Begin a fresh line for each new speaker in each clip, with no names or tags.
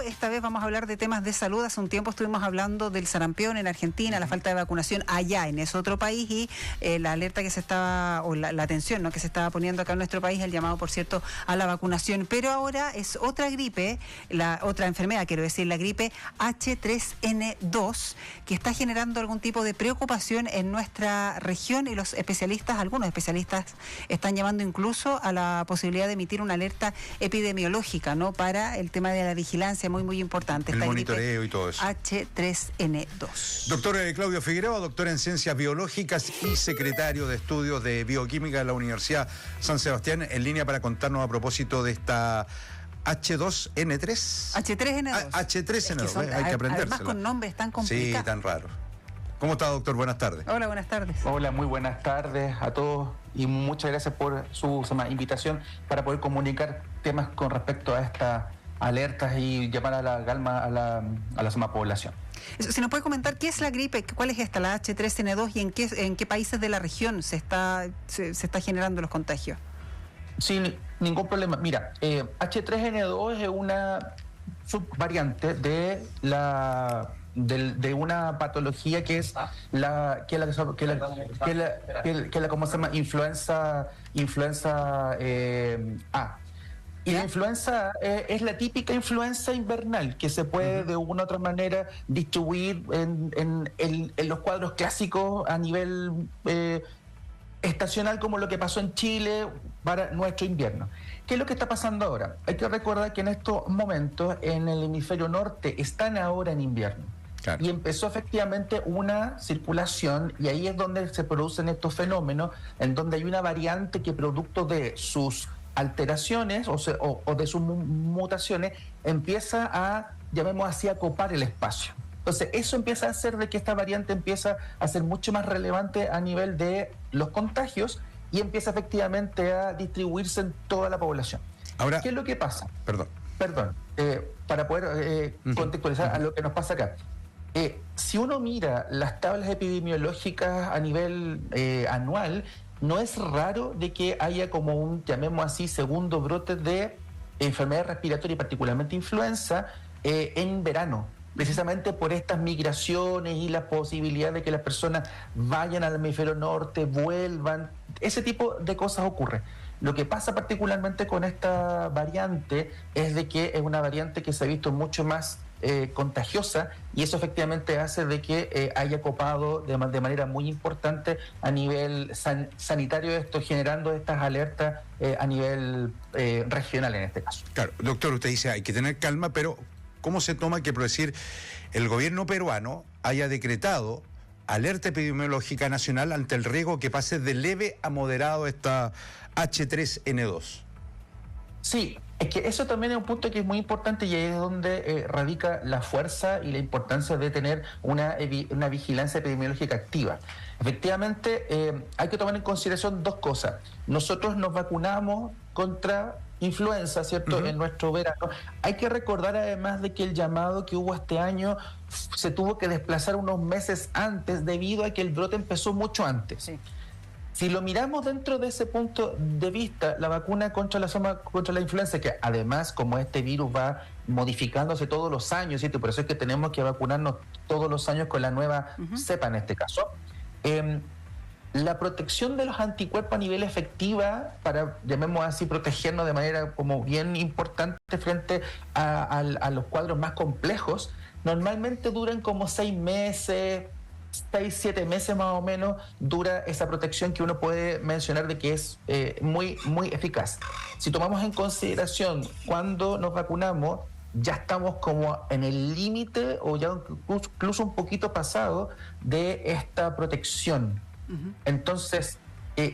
esta vez vamos a hablar de temas de salud. Hace un tiempo estuvimos hablando del sarampión en Argentina, la falta de vacunación allá en ese otro país y la alerta que se estaba, o la atención, ¿no?, que se estaba poniendo acá en nuestro país, el llamado, por cierto, a la vacunación. Pero ahora es otra gripe, otra enfermedad, quiero decir, la gripe H3N2, que está generando algún tipo de preocupación en nuestra región, y los especialistas, algunos especialistas, están llamando incluso a la posibilidad de emitir una alerta epidemiológica, ¿no?, para el tema de la vigilancia, muy importante.
El monitoreo y todo eso.
H3N2.
Doctor Claudio Figueroa, doctor en Ciencias Biológicas y secretario de Estudios de Bioquímica de la Universidad San Sebastián, en línea para contarnos a propósito de esta H2N3.
H3N2.
H3N2, es que hay que aprendérselo.
Además con nombres tan complicados.
Sí, tan raros. ¿Cómo está, doctor? Buenas tardes.
Hola, buenas tardes.
Hola, muy buenas tardes a todos y muchas gracias por su invitación para poder comunicar temas con respecto a estas alertas y llamar a la calma a la población.
Si nos puede comentar qué es la gripe, cuál es esta, la H3N2, y en qué países de la región se está generando los contagios.
Sin ningún problema. Mira, H3N2 es una subvariante de una patología que es ¿cómo se llama? Influenza A. Y la influenza es la típica influenza invernal que se puede de una u otra manera distribuir en los cuadros clásicos a nivel estacional, como lo que pasó en Chile para nuestro invierno. ¿Qué es lo que está pasando ahora? Hay que recordar que en estos momentos en el hemisferio norte están ahora en invierno. Claro. Y empezó efectivamente una circulación, y ahí es donde se producen estos fenómenos, en donde hay una variante que, producto de sus alteraciones o de sus mutaciones, empieza a, llamemos así, a copar el espacio. Entonces eso empieza a hacer de que esta variante empieza a ser mucho más relevante a nivel de los contagios y empieza efectivamente a distribuirse en toda la población. Ahora, ¿qué es lo que pasa? Perdón, para poder contextualizar a lo que nos pasa acá. Si uno mira las tablas epidemiológicas a nivel anual, no es raro de que haya como un, llamemos así, segundo brote de enfermedad respiratoria y particularmente influenza en verano, precisamente por estas migraciones y la posibilidad de que las personas vayan al hemisferio norte, vuelvan, ese tipo de cosas ocurre. Lo que pasa particularmente con esta variante es de que es una variante que se ha visto mucho más contagiosa, y eso efectivamente hace de que haya copado de manera muy importante a nivel sanitario, esto generando estas alertas a nivel regional en este caso.
Claro, doctor, usted dice hay que tener calma, pero ¿cómo se toma que, por decir, el gobierno peruano haya decretado alerta epidemiológica nacional ante el riesgo que pase de leve a moderado esta H3N2? Sí, es que eso también es un punto que es muy importante, y ahí es donde radica la fuerza y la importancia de tener una vigilancia epidemiológica activa. Efectivamente, hay que tomar en consideración dos cosas. Nosotros nos vacunamos contra influenza, ¿cierto?, en nuestro verano. Hay que recordar además de que el llamado que hubo este año se tuvo que desplazar unos meses antes debido a que el brote empezó mucho antes. Sí. Si lo miramos dentro de ese punto de vista, la vacuna contra la influenza, que además, como este virus va modificándose todos los años, ¿cierto?, por eso es que tenemos que vacunarnos todos los años con la nueva cepa en este caso, la protección de los anticuerpos a nivel efectiva para, llamemos así, protegernos de manera como bien importante frente a los cuadros más complejos, normalmente duran como 6 meses, 6-7 meses más o menos dura esa protección, que uno puede mencionar de que es muy eficaz. Si tomamos en consideración cuando nos vacunamos, ya estamos como en el límite o ya incluso un poquito pasado de esta protección. Entonces,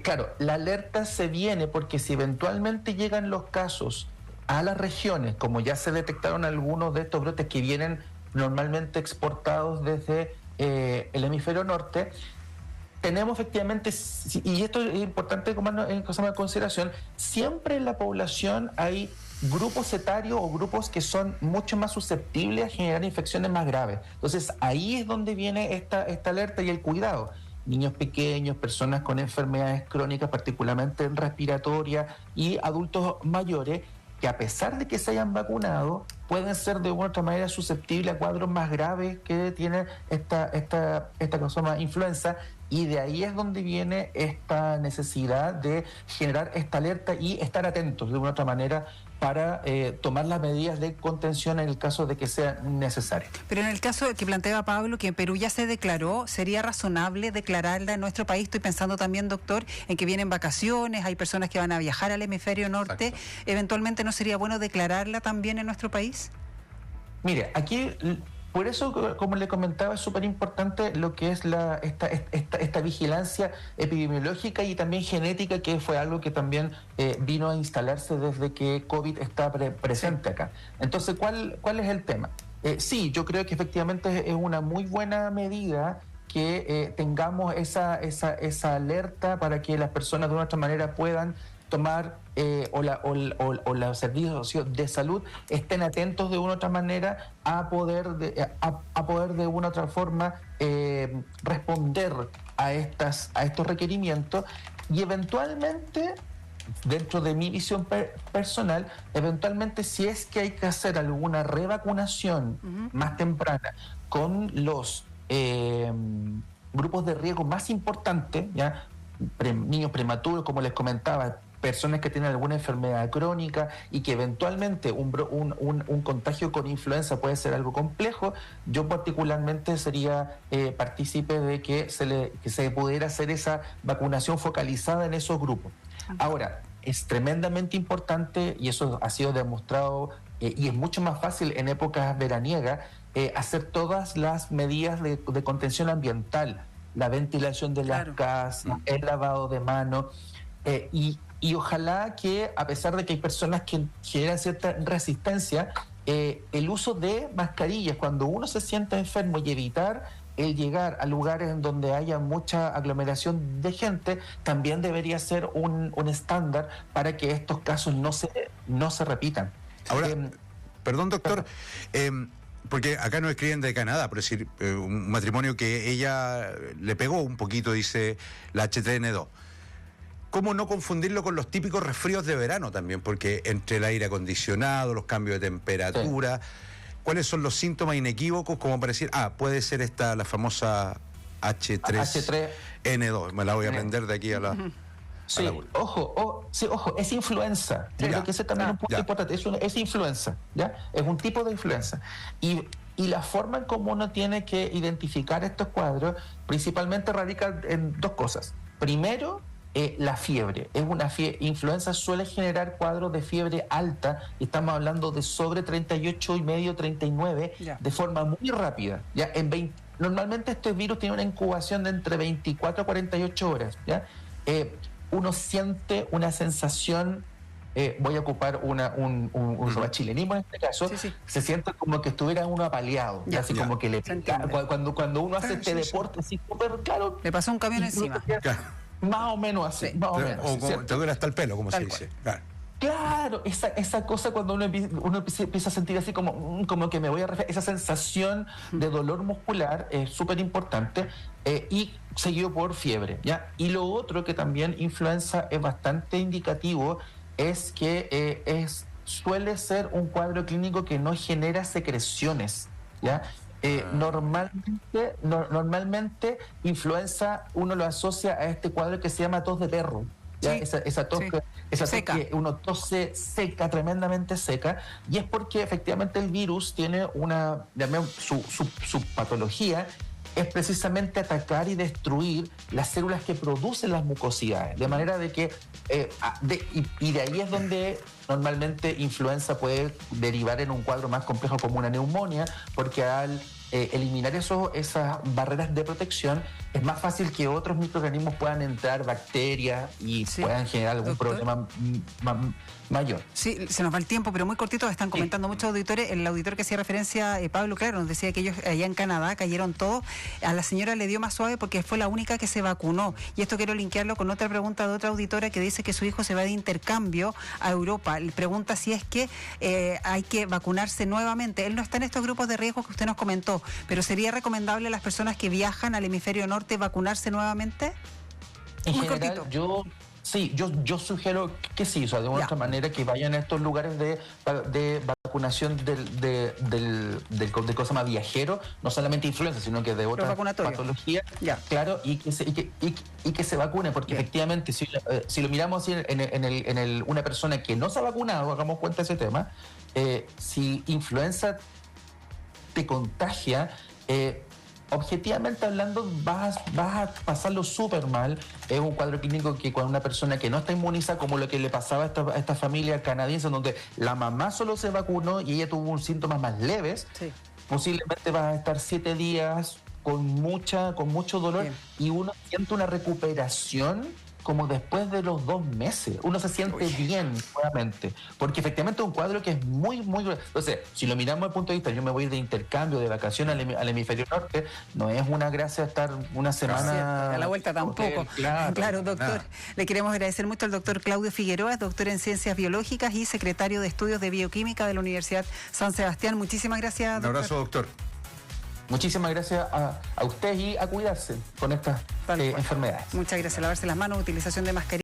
claro, la alerta se viene porque si eventualmente llegan los casos a las regiones, como ya se detectaron algunos de estos brotes que vienen normalmente exportados desde el hemisferio norte, tenemos efectivamente, y esto es importante tomar en consideración, siempre en la población hay grupos etarios o grupos que son mucho más susceptibles a generar infecciones más graves. Entonces ahí es donde viene esta alerta y el cuidado. Niños pequeños, personas con enfermedades crónicas, particularmente respiratorias, y adultos mayores que, a pesar de que se hayan vacunado,
pueden ser de una u otra manera susceptibles a cuadros más graves que tiene esta cosa más influenza, y de ahí es donde viene esta necesidad de generar esta alerta y estar atentos de una u otra manera para tomar las medidas de contención en el caso de que sea necesario.
Pero en el caso que planteaba Pablo, que en Perú ya se declaró, ¿sería razonable declararla en nuestro país? Estoy pensando también, doctor, en que vienen vacaciones, hay personas que van a viajar al hemisferio norte.
Exacto.
¿Eventualmente no sería bueno declararla también en nuestro país?
Mire, aquí, por eso, como le comentaba, es súper importante lo que es esta vigilancia epidemiológica y también genética, que fue algo que también vino a instalarse desde que COVID está presente acá. Entonces, ¿cuál es el tema? Sí, yo creo que efectivamente es una muy buena medida que tengamos esa alerta para que las personas de una otra manera puedan tomar o los servicios de salud estén atentos de una u otra manera a poder de una u otra forma responder a estos requerimientos, y eventualmente, dentro de mi visión personal, eventualmente, si es que hay que hacer alguna revacunación más temprana con los grupos de riesgo más importantes, ¿ya? Niños prematuros, como les comentaba, personas que tienen alguna enfermedad crónica y que eventualmente un contagio con influenza puede ser algo complejo, yo particularmente sería partícipe de que se pudiera hacer esa vacunación focalizada en esos grupos. Ahora, es tremendamente importante, y eso ha sido demostrado, y es mucho más fácil en épocas veraniegas, hacer todas las medidas de contención ambiental, la ventilación de las casas, el lavado de manos, y ojalá que, a pesar de que hay personas que generan cierta resistencia, el uso de mascarillas cuando uno se sienta enfermo y evitar el llegar a lugares en donde haya mucha aglomeración de gente también debería ser un estándar para que estos casos no se repitan.
Ahora, perdón, doctor, porque acá nos escriben de Canadá, por decir, un matrimonio que ella le pegó un poquito, dice la H3N2. ¿Cómo no confundirlo con los típicos resfríos de verano también? Porque entre el aire acondicionado, los cambios de temperatura, ¿cuáles son los síntomas inequívocos como para decir, puede ser esta la famosa H3N2? Me la voy a aprender de aquí a la...
Sí, ojo, es influenza. Creo que ese también es un punto importante. Es influenza, ¿ya? Es un tipo de influenza. Y la forma en cómo uno tiene que identificar estos cuadros principalmente radica en dos cosas. Primero, la fiebre. Influenza suele generar cuadros de fiebre alta, y estamos hablando de sobre 38,5, 39, de forma muy rápida. ¿Ya? Normalmente este virus tiene una incubación de entre 24 a 48 horas. ¿Ya? Uno siente una sensación, voy a ocupar un chilenismo en este caso, se siente como que estuviera uno apaleado, así como que le pica. Cuando uno hace este deporte así súper claro,
le pasó un camión encima.
Más o menos así.
Te duele hasta el pelo, como se dice.
Claro, esa cosa cuando uno empieza a sentir así como que me voy a referir, esa sensación de dolor muscular es súper importante, y seguido por fiebre, ¿ya? Y lo otro que también influenza es bastante indicativo es que suele ser un cuadro clínico que no genera secreciones, ¿ya? Normalmente influenza uno lo asocia a este cuadro que se llama tos de perro. ¿Ya? Esa tos que uno tose seca, tremendamente seca, y es porque efectivamente el virus tiene su patología es precisamente atacar y destruir las células que producen las mucosidades, de manera de que y de ahí es donde normalmente influenza puede derivar en un cuadro más complejo como una neumonía, porque al eliminar esas barreras de protección es más fácil que otros microorganismos puedan entrar, bacterias, y puedan generar algún problema mayor.
Sí, se nos va el tiempo, pero muy cortito, están comentando muchos auditores. El auditor que hacía referencia, Pablo, claro, nos decía que ellos allá en Canadá cayeron todos. A la señora le dio más suave porque fue la única que se vacunó. Y esto quiero linkearlo con otra pregunta de otra auditora que dice que su hijo se va de intercambio a Europa. Le pregunta si es que hay que vacunarse nuevamente. Él no está en estos grupos de riesgo que usted nos comentó, pero ¿sería recomendable a las personas que viajan al hemisferio norte vacunarse nuevamente?
En general, Sí, yo sugiero que sí, o sea, de una otra manera que vayan a estos lugares de vacunación de cosas más viajeros, no solamente influenza, sino que de otras patologías, claro, y que se vacune, porque efectivamente, si lo miramos así una persona que no se ha vacunado, hagamos cuenta de ese tema, si influenza te contagia, objetivamente hablando vas a pasarlo súper mal. Es un cuadro clínico que con una persona que no está inmunizada, como lo que le pasaba a esta familia canadiense, donde la mamá solo se vacunó y ella tuvo síntomas más leves, posiblemente vas a estar 7 días con mucho dolor. Bien. Y uno siente una recuperación como después de los 2 meses. Uno se siente bien nuevamente, porque efectivamente es un cuadro que es muy... Entonces, si lo miramos desde el punto de vista, yo me voy a ir de intercambio, de vacaciones al hemisferio norte, no es una gracia estar una semana...
A la vuelta tampoco. Claro, doctor. Le queremos agradecer mucho al doctor Claudio Figueroa, doctor en Ciencias Biológicas y secretario de Estudios de Bioquímica de la Universidad San Sebastián. Muchísimas gracias, doctor.
Un abrazo, doctor.
Muchísimas gracias a ustedes y a cuidarse con estas enfermedades.
Muchas gracias. Lavarse las manos, utilización de mascarilla.